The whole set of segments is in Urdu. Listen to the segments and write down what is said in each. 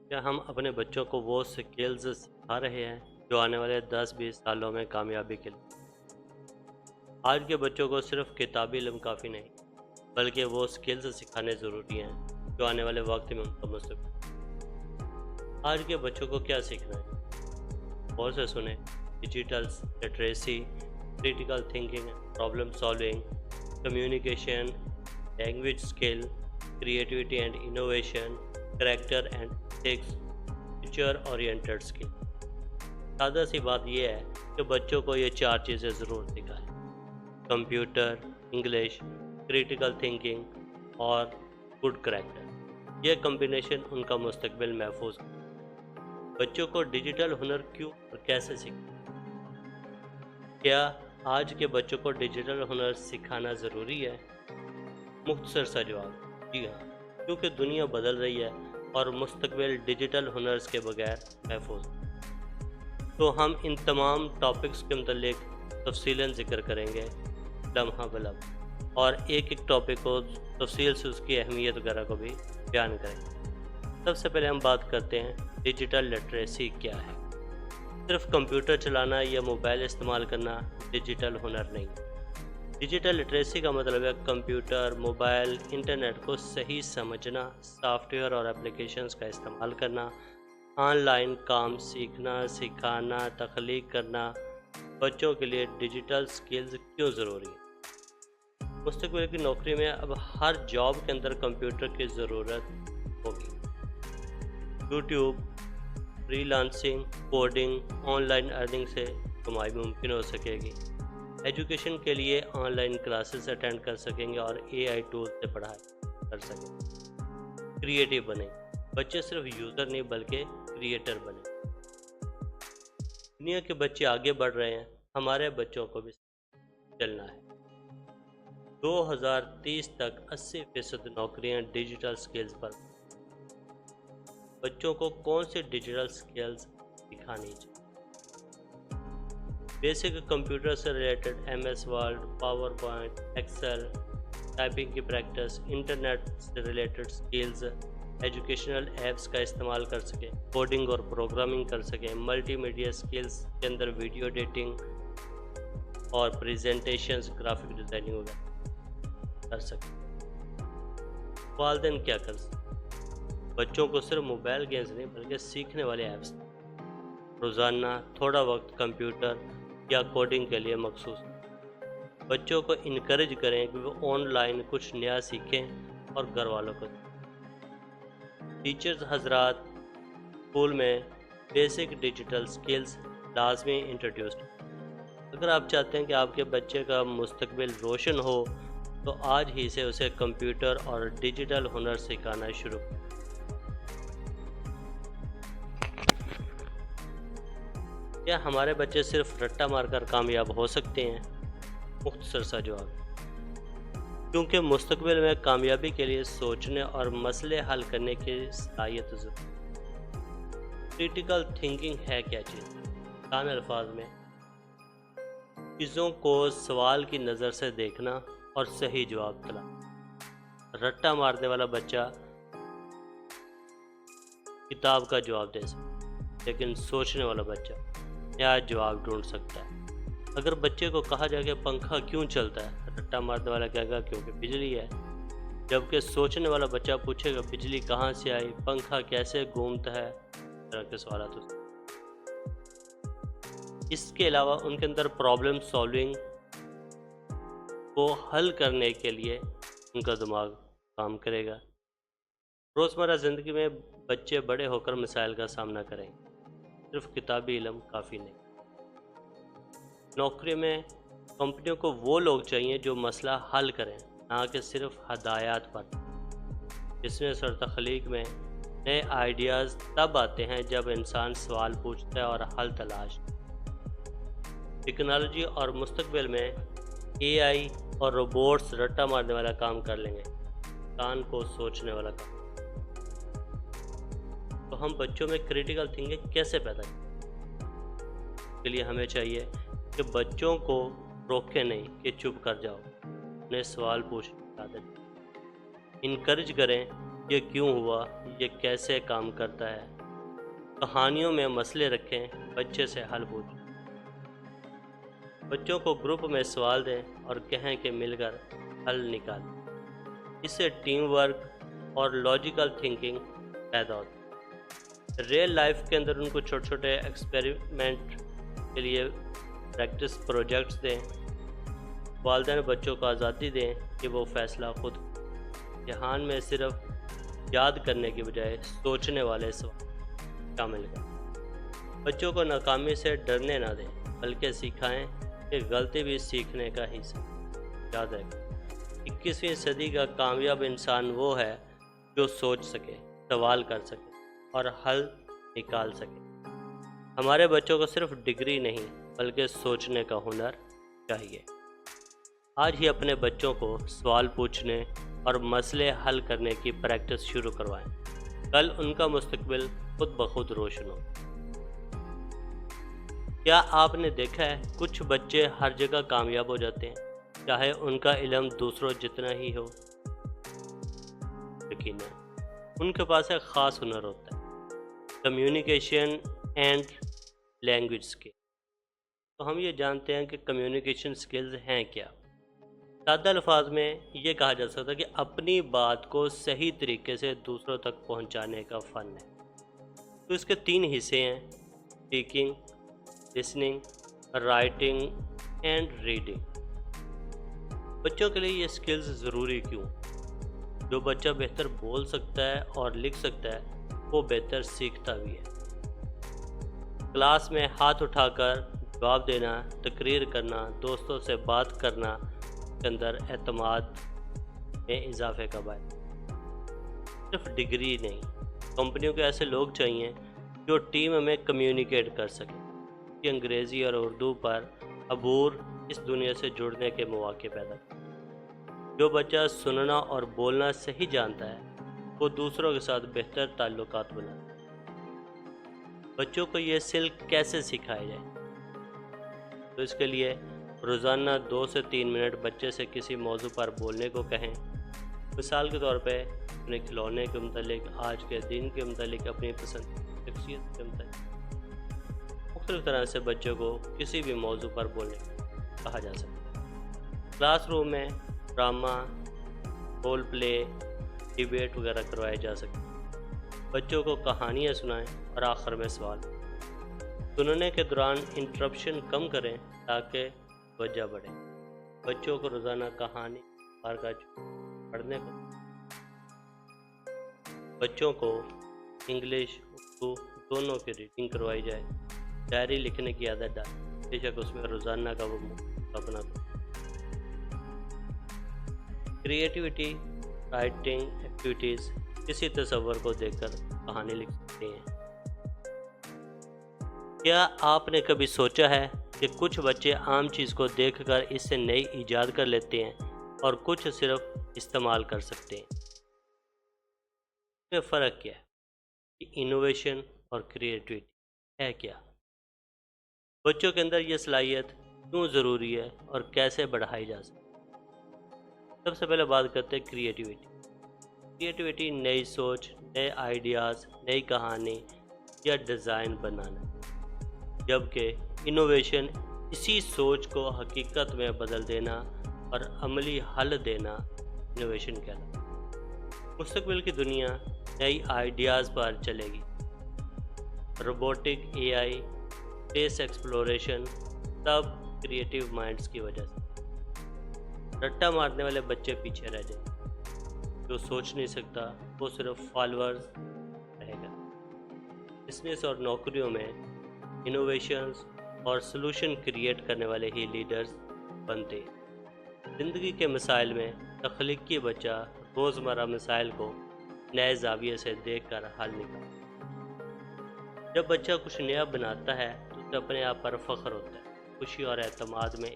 کیا ہم اپنے بچوں کو وہ سکلز سکھا رہے ہیں جو آنے والے 10-20 سالوں میں کامیابی کے لیے؟ آج کے بچوں کو صرف کتابی علم کافی نہیں، بلکہ وہ سکلز سکھانے ضروری ہیں جو آنے والے وقت میں ان کا مستقبل۔ آج کے بچوں کو کیا سیکھنا ہے؟ غور سے سنیں۔ Digital literacy, critical thinking, problem solving, communication, language skill, creativity and innovation, character and ethics, future oriented skill. سادہ سی بات یہ ہے کہ بچوں کو یہ 4 چیزیں ضرور سکھائیں: کمپیوٹر، انگلش، کریٹیکل تھنکنگ اور گڈ کریکٹر۔ یہ کمبینیشن ان کا مستقبل محفوظ ہے۔ بچوں کو ڈیجیٹل ہنر کیوں اور کیسے سیکھیں؟ کیا آج کے بچوں کو ڈیجیٹل ہنر سکھانا ضروری ہے؟ مختصر سا جواب: جی ہاں، کیونکہ دنیا بدل رہی ہے اور مستقبل ڈیجیٹل ہنرز کے بغیر محفوظ ہے۔ تو ہم ان تمام ٹاپکس کے متعلق تفصیلاً ذکر کریں گے، لمحہ بلمحہ، اور ایک ایک ٹاپک کو تفصیل سے اس کی اہمیت وغیرہ کو بھی بیان کریں گے۔ سب سے پہلے ہم بات کرتے ہیں ڈیجیٹل لٹریسی کیا ہے۔ صرف کمپیوٹر چلانا یا موبائل استعمال کرنا ڈیجیٹل ہنر نہیں۔ ڈیجیٹل لٹریسی کا مطلب ہے کمپیوٹر، موبائل، انٹرنیٹ کو صحیح سمجھنا، سافٹ ویئر اور اپلیکیشنز کا استعمال کرنا، آن لائن کام سیکھنا، سکھانا، تخلیق کرنا۔ بچوں کے لیے ڈیجیٹل سکلز کیوں ضروری ہے؟ مستقبل کی نوکری میں اب ہر جاب کے اندر کمپیوٹر کی ضرورت ہوگی۔ YouTube, free lancing, coding, on line earning سے کمائی ممکن ہو سکے گی۔ ایجوکیشن کے لیے آن لائن کلاسز اٹینڈ کر سکیں گے اور AI ٹول سے پڑھائی کر سکیں گے۔ کریٹیو بنیں، بچے صرف یوزر نہیں بلکہ کریٹر بنیں۔ دنیا کے بچے آگے بڑھ رہے ہیں، ہمارے بچوں کو بھی چلنا ہے۔ 2030 تک 80% نوکریاں ڈیجیٹل سکلز پر۔ بچوں کو کون سی ڈیجیٹل سکلز سکھانی چاہیے؟ بیسک کمپیوٹر سے related MS Word, PowerPoint, Excel, typing کی پریکٹس، انٹرنیٹ سے ریلیٹڈ سکلز، ایجوکیشنل ایپس کا استعمال کر سکیں، کوڈنگ اور پروگرامنگ کر سکیں، ملٹی میڈیا سکلز کے اندر ویڈیو ایڈیٹنگ اور پریزنٹیشنز، گرافک ڈیزائننگ وغیرہ کر سکیں۔ والدین کیا کر سکیں؟ بچوں کو صرف موبائل گیمز نہیں بلکہ سیکھنے والے ایپس، روزانہ تھوڑا وقت کمپیوٹر یا کوڈنگ کے لیے مخصوص۔ بچوں کو انکریج کریں کہ وہ آن لائن کچھ نیا سیکھیں اور گھر والوں کو دیں۔ ٹیچرز حضرات، اسکول میں بیسک ڈیجیٹل سکلز لازمی انٹروڈیوس کریں۔ اگر آپ چاہتے ہیں کہ آپ کے بچے کا مستقبل روشن ہو تو آج ہی سے اسے کمپیوٹر اور ڈیجیٹل ہنر سکھانا شروع کریں۔ کیا ہمارے بچے صرف رٹا مار کر کامیاب ہو سکتے ہیں؟ مختصر سا جواب: کیونکہ مستقبل میں کامیابی کے لیے سوچنے اور مسئلے حل کرنے کی صلاحیت ضروری ہے۔ کریٹیکل تھنکنگ ہے کیا چیز؟ آسان الفاظ میں چیزوں کو سوال کی نظر سے دیکھنا اور صحیح جواب تلاش۔ رٹا مارنے والا بچہ کتاب کا جواب دے سکتا ہے، لیکن سوچنے والا بچہ نیا جواب ڈھونڈ سکتا ہے۔ اگر بچے کو کہا جائے کہ پنکھا کیوں چلتا ہے، رٹا مارنے والا کہے گا کیونکہ بجلی ہے، جبکہ سوچنے والا بچہ پوچھے گا بجلی کہاں سے آئی، پنکھا کیسے گھومتا ہے، اس طرح کے سوالات ہوتے ہیں۔ اس کے علاوہ ان کے اندر پرابلم سالونگ کو حل کرنے کے لیے ان کا دماغ کام کرے گا۔ روزمرہ زندگی میں بچے بڑے ہو کر مسائل کا سامنا کریں گے، صرف کتابی علم کافی نہیں۔ نوکری میں کمپنیوں کو وہ لوگ چاہیے جو مسئلہ حل کریں، نہ کہ صرف ہدایات پر۔ بزنس اور تخلیق میں نئے آئیڈیاز تب آتے ہیں جب انسان سوال پوچھتا ہے اور حل تلاش۔ ٹیکنالوجی اور مستقبل میں AI اور روبوٹس رٹا مارنے والا کام کر لیں گے، انسان کو سوچنے والا کام۔ تو ہم بچوں میں کریٹیکل تھنکنگ کیسے پیدا کریں؟ اس کے لیے ہمیں چاہیے کہ بچوں کو روکے نہیں کہ چپ کر جاؤ، انہیں سوال پوچھنے کی عادت انکریج کریں یہ کیوں ہوا، یہ کیسے کام کرتا ہے۔ کہانیوں میں مسئلے رکھیں، بچے سے حل پوچھیں۔ بچوں کو گروپ میں سوال دیں اور کہیں کہ مل کر حل نکالیں۔ اس سے ٹیم ورک اور لاجیکل تھنکنگ پیدا ہوتی ہے۔ ریئل لائف کے اندر ان کو چھوٹے چھوٹے ایکسپیریمنٹ کے لیے پریکٹس پروجیکٹس دیں۔ والدین بچوں کو آزادی دیں کہ وہ فیصلہ خود کریں۔ امتحان میں صرف یاد کرنے کی بجائے سوچنے والے سوال شامل کریں۔ بچوں کو ناکامی سے ڈرنے نہ دیں، بلکہ سکھائیں کہ غلطی بھی سیکھنے کا حصہ ہے۔ یاد رکھیں، 21ویں صدی کا کامیاب انسان وہ ہے جو سوچ سکے، سوال کر سکے اور حل نکال سکے۔ ہمارے بچوں کو صرف ڈگری نہیں بلکہ سوچنے کا ہنر چاہیے۔ آج ہی اپنے بچوں کو سوال پوچھنے اور مسئلے حل کرنے کی پریکٹس شروع کروائیں۔ کل ان کا مستقبل خود بخود روشن ہو۔ کیا آپ نے دیکھا ہے کچھ بچے ہر جگہ کامیاب ہو جاتے ہیں، چاہے ان کا علم دوسروں جتنا ہی ہو؟ یقیناً ان کے پاس ایک خاص ہنر ہوتا ہے، کمیونیکیشن اینڈ لینگویج اسکل۔ تو ہم یہ جانتے ہیں کہ کمیونیکیشن اسکلز ہیں کیا۔ سادہ الفاظ میں یہ کہا جا سکتا ہے کہ اپنی بات کو صحیح طریقے سے دوسروں تک پہنچانے کا فن ہے۔ تو اس کے 3 حصے ہیں: speaking, listening, writing and reading. بچوں کے لیے یہ سکلز ضروری کیوں؟ جو بچہ بہتر بول سکتا ہے اور لکھ سکتا ہے وہ بہتر سیکھتا بھی ہے۔ کلاس میں ہاتھ اٹھا کر جواب دینا، تقریر کرنا، دوستوں سے بات کرنا کے اندر اعتماد میں اضافے کا باعث۔ صرف ڈگری نہیں، کمپنیوں کے ایسے لوگ چاہیے جو ٹیم میں کمیونیکیٹ کر سکیں، کہ انگریزی اور اردو پر عبور اس دنیا سے جڑنے کے مواقع پیدا کریں۔ جو بچہ سننا اور بولنا صحیح جانتا ہے وہ دوسروں کے ساتھ بہتر تعلقات بناتا ہے۔ بچوں کو یہ اسکل کیسے سکھایا جائے؟ تو اس کے لیے روزانہ 2 سے 3 منٹ بچے سے کسی موضوع پر بولنے کو کہیں۔ مثال کے طور پہ اپنے کھلونے کے متعلق، آج کے دن کے متعلق، اپنی پسند شخصیت کے متعلق مختلف طرح سے بچوں کو کسی بھی موضوع پر بولنے کہا جا سکتا ہے۔ کلاس روم میں ڈرامہ، رول پلے، ڈیبیٹ وغیرہ کروائے جا سکتے ہیں۔ بچوں کو کہانیاں سنائیں اور آخر میں سوال۔ سننے کے دوران انٹرپشن کم کریں تاکہ توجہ بڑھے۔ بچوں کو روزانہ کہانی پڑھنے کو، بچوں کو انگلش اردو دونوں کی ریڈنگ کروائی جائے۔ ڈائری لکھنے کی عادت ڈالیں، بے شک اس میں روزانہ کا وہ اپنا کریٹیوٹی، رائٹنگ ایکٹیویٹیز، کسی تصور کو دیکھ کر کہانی لکھ سکتے ہیں۔ کیا آپ نے کبھی سوچا ہے کہ کچھ بچے عام چیز کو دیکھ کر اس سے نئی ایجاد کر لیتے ہیں اور کچھ صرف استعمال کر سکتے ہیں؟ اس میں فرق کیا ہے؟ کہ انوویشن اور کریٹیوٹی ہے کیا؟ بچوں کے اندر یہ صلاحیت کیوں ضروری ہے اور کیسے بڑھائی جا سکتی ہے؟ سب سے پہلے بات کرتے ہیں کریٹیوٹی۔ کریٹیوٹی نئی سوچ، نئے آئیڈیاز، نئی کہانی یا ڈیزائن بنانا، جبکہ انوویشن اسی سوچ کو حقیقت میں بدل دینا اور عملی حل دینا انوویشن کہلاتا ہے۔ مستقبل کی دنیا نئی آئیڈیاز پر چلے گی۔ روبوٹک، اے آئی، اسپیس ایکسپلوریشن، سب کریٹیو مائنڈز کی وجہ سے۔ رٹا مارنے والے بچے پیچھے رہ جائیں گے۔ جو سوچ نہیں سکتا وہ صرف فالوورز رہے گا۔ بزنس اور نوکریوں میں انوویشنز اور سلوشن کریٹ کرنے والے ہی لیڈرز بنتے ہیں۔ زندگی کے مسائل میں تخلیقی بچہ روزمرہ مسائل کو نئے زاویے سے دیکھ کر حل نکالتا ہے۔ جب بچہ کچھ نیا بناتا ہے تو اسے اپنے آپ پر فخر ہوتا ہے، خوشی اور اعتماد میں۔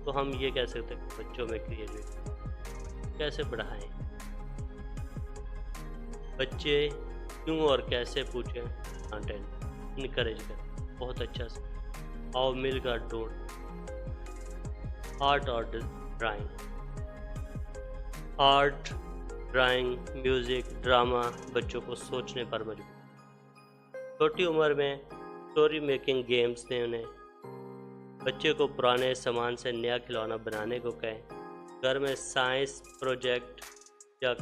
تو ہم یہ کہہ سکتے ہیں کہ بچوں میں کریٹیوٹی کیسے بڑھائیں؟ بچے کیوں اور کیسے پوچھیں، کنٹینٹ انکریج کریں، بہت اچھا سے آؤ مل کر ڈھونڈ آرٹ اور drawing, art, drawing, music, drama بچوں کو سوچنے پر مجبور۔ چھوٹی عمر میں اسٹوری میکنگ گیمز نے انہیں بچے کو پرانے سامان سے نیا کھلونا بنانے کو کہیں، گھر میں سائنس پروجیکٹ یا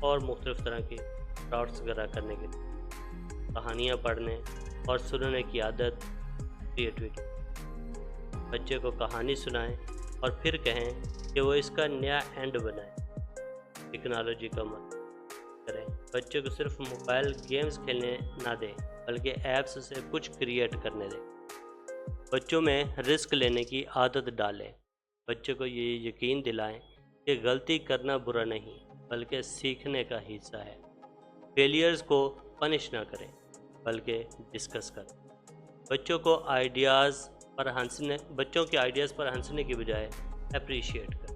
اور مختلف طرح کی کرافٹس وغیرہ کرنے کے لیے، کہانیاں پڑھنے اور سننے کی عادت، کریٹیوٹی۔ بچے کو کہانی سنائیں اور پھر کہیں کہ وہ اس کا نیا اینڈ بنائے۔ ٹیکنالوجی کا مت کریں، بچے کو صرف موبائل گیمز کھیلنے نہ دیں بلکہ ایپس سے کچھ کریٹ کرنے دیں۔ بچوں میں رسک لینے کی عادت ڈالیں، بچے کو یہ یقین دلائیں کہ غلطی کرنا برا نہیں بلکہ سیکھنے کا حصہ ہے۔ فیلیئرز کو پنش نہ کریں بلکہ ڈسکس کریں۔ بچوں کے آئیڈیاز پر ہنسنے کی بجائے اپریشیٹ کریں۔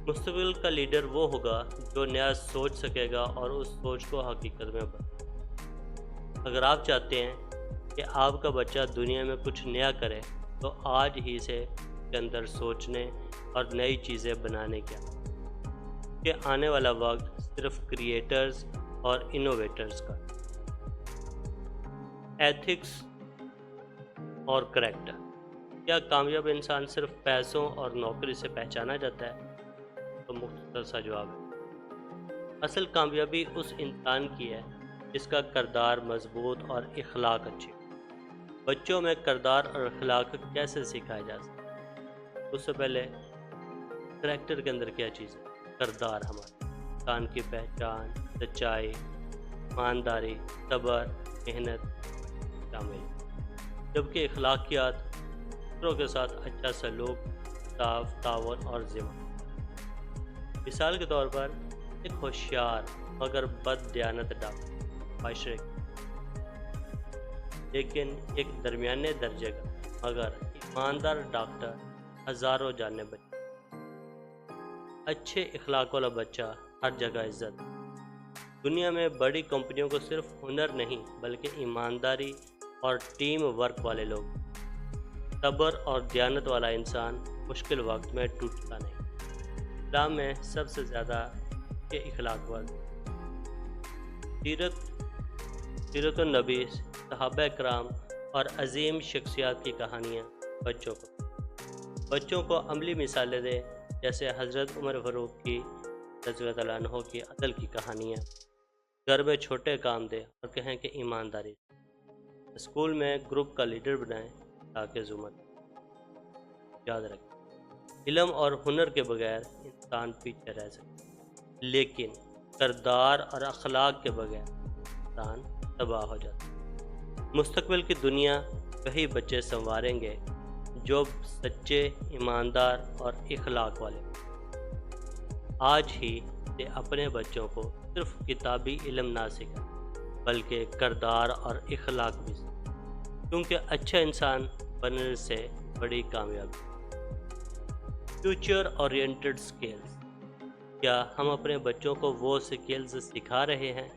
مستقبل کا لیڈر وہ ہوگا جو نیا سوچ سکے گا اور اس سوچ کو حقیقت میں بدلے۔ اگر آپ چاہتے ہیں کہ آپ کا بچہ دنیا میں کچھ نیا کرے تو آج ہی سے کے اندر سوچنے اور نئی چیزیں بنانے کا، کہ آنے والا وقت صرف کریٹرز اور انوویٹرز کا۔ ایتھکس اور کریکٹر، کیا کامیاب انسان صرف پیسوں اور نوکری سے پہچانا جاتا ہے؟ تو مختصر سا جواب ہے، اصل کامیابی اس انسان کی ہے جس کا کردار مضبوط اور اخلاق اچھی۔ بچوں میں کردار اور اخلاق کیسے سکھایا جا سکتا ہے؟ اس سے پہلے کریکٹر کے اندر کیا چیز ہے؟ کردار ہمارا انسان کی پہچان، سچائی، ایمانداری، صبر، محنت شامل، جبکہ اخلاقیات دوسروں کے ساتھ اچھا سلوک، انصاف، تعاون اور ذمہ۔ مثال کے طور پر ایک ہوشیار مگر بد دیانت ڈاکٹر معاشرے لیکن ایک درمیانے درجے کا مگر ایماندار ڈاکٹر ہزاروں جانیں بچے۔ اچھے اخلاق والا بچہ ہر جگہ عزت۔ دنیا میں بڑی کمپنیوں کو صرف ہنر نہیں بلکہ ایمانداری اور ٹیم ورک والے لوگ۔ صبر اور دیانت والا انسان مشکل وقت میں ٹوٹتا نہیں۔ اسلام میں سب سے زیادہ کے اخلاق ورک، سیرت النبی، صحابہ کرام اور عظیم شخصیات کی کہانیاں بچوں کو عملی مثالیں دیں، جیسے حضرت عمر فاروق کی رضی اللہ عنہ کی عدل کی کہانیاں۔ گھر میں چھوٹے کام دیں اور کہیں کہ ایمانداری۔ اسکول میں گروپ کا لیڈر بنائیں تاکہ زمرہ یاد رکھیں۔ علم اور ہنر کے بغیر انسان پیچھے رہ سکتا، لیکن کردار اور اخلاق کے بغیر انسان تباہ ہو جاتا۔ مستقبل کی دنیا وہی بچے سنواریں گے جو سچے، ایماندار اور اخلاق والے۔ آج ہی سے اپنے بچوں کو صرف کتابی علم نہ سکھائیں بلکہ کردار اور اخلاق بھی سکھائیں، کیونکہ اچھا انسان بننے سے بڑی کامیابی۔ فیوچر اورینٹڈ سکلز، کیا ہم اپنے بچوں کو وہ سکلز سکھا رہے ہیں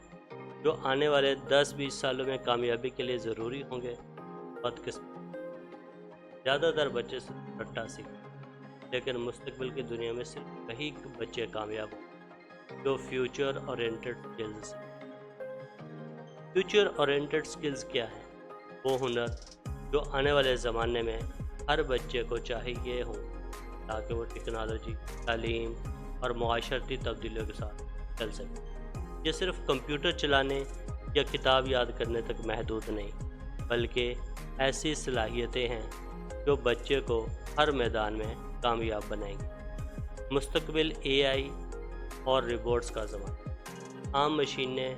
جو آنے والے 10-20 سالوں میں کامیابی کے لیے ضروری ہوں گے؟ بدقسمت، زیادہ تر بچے صرف رٹا سیکھتے، لیکن مستقبل کی دنیا میں صرف وہی بچے کامیاب ہوں جو future oriented skills. Future oriented skills کیا ہیں؟ وہ ہنر جو آنے والے زمانے میں ہر بچے کو چاہیے ہوں تاکہ وہ ٹیکنالوجی، تعلیم اور معاشرتی تبدیلیوں کے ساتھ چل سکے۔ یہ صرف کمپیوٹر چلانے یا کتاب یاد کرنے تک محدود نہیں، بلکہ ایسی صلاحیتیں ہیں جو بچے کو ہر میدان میں کامیاب بنائیں گی۔ مستقبل AI اور روبوٹس کا زمانہ، عام مشینیں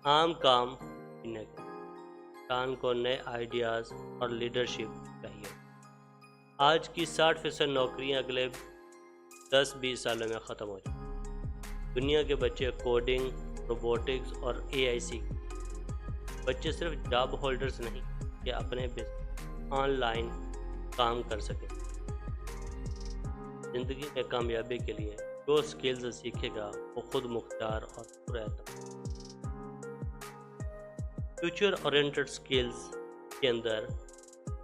عام کام کرنے کے، انسان کو نئے آئیڈیاز اور لیڈرشپ چاہیے۔ آج کی 60% نوکریاں اگلے 10-20 سالوں میں ختم ہو جائیں۔ دنیا کے بچے کوڈنگ، روبوٹکس اور AI سیکھ۔ بچے صرف جاب ہولڈرز نہیں کہ اپنے بزنس آن لائن کام کر سکیں۔ زندگی میں کامیابی کے لیے جو سکلز سیکھے گا وہ خود مختار اور پراعتماد۔ فیوچر اورینٹڈ سکلز کے اندر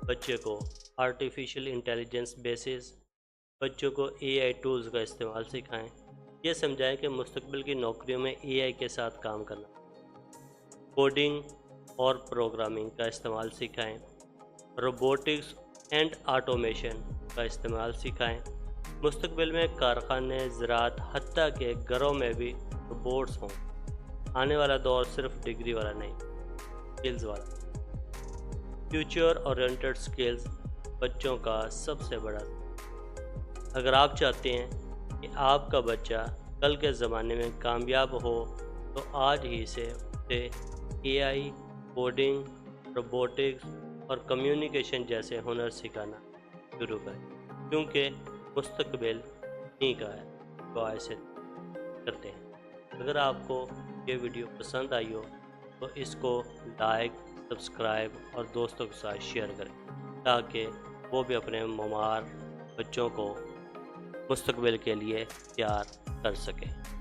بچے کو آرٹیفیشل انٹیلیجنس بیسز، بچوں کو AI ٹولز کا استعمال سکھائیں، یہ سمجھائیں کہ مستقبل کی نوکریوں میں اے آئی کے ساتھ کام کرنا، کوڈنگ اور پروگرامنگ کا استعمال سکھائیں، روبوٹکس اینڈ آٹومیشن کا استعمال سکھائیں۔ مستقبل میں کارخانے، زراعت، حتیٰ کہ گھروں میں بھی روبوٹس ہوں۔ آنے والا دور صرف ڈگری والا نہیں، اسکلز والا۔ فیوچر اورینٹڈ اسکلز بچوں کا سب سے بڑا۔ اگر آپ چاہتے ہیں کہ آپ کا بچہ کل کے زمانے میں کامیاب ہو تو آج ہی سے اسے اے آئی، کوڈنگ، روبوٹکس اور کمیونیکیشن جیسے ہنر سکھانا شروع کریں، کیونکہ مستقبل انہیں کا ہے جو آج سے کرتے ہیں۔ اگر آپ کو یہ ویڈیو پسند آئی ہو تو اس کو لائک، سبسکرائب اور دوستوں کے ساتھ شیئر کریں تاکہ وہ بھی اپنے ممار بچوں کو مستقبل کے لیے تیار کر سکیں۔